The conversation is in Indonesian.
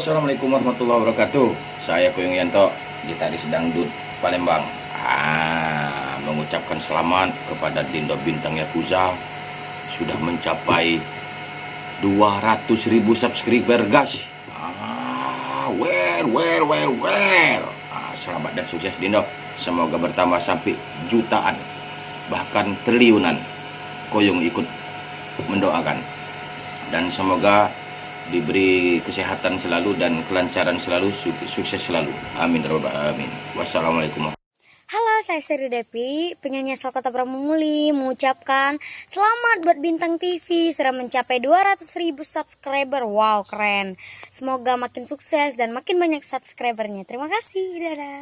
Assalamualaikum warahmatullahi wabarakatuh. Saya Kuyung Yanto, gitaris dangdut Palembang. Mengucapkan selamat kepada Dindo Bintang Yakuza. Sudah mencapai 200.000 subscriber, guys. Selamat dan sukses Dindo. Semoga bertambah sampai jutaan, bahkan triliunan. Kuyung ikut mendoakan. Dan semoga diberi kesehatan selalu dan kelancaran selalu, sukses selalu. Amin ya rabbal alamin. Wassalamualaikum. Halo, saya Sri Devi, penyanyi asal Kota Pramuguli, mengucapkan selamat buat Bintang TV sudah mencapai 200.000 subscriber. Wow, keren. Semoga makin sukses dan makin banyak subscribernya. Terima kasih. Dadah.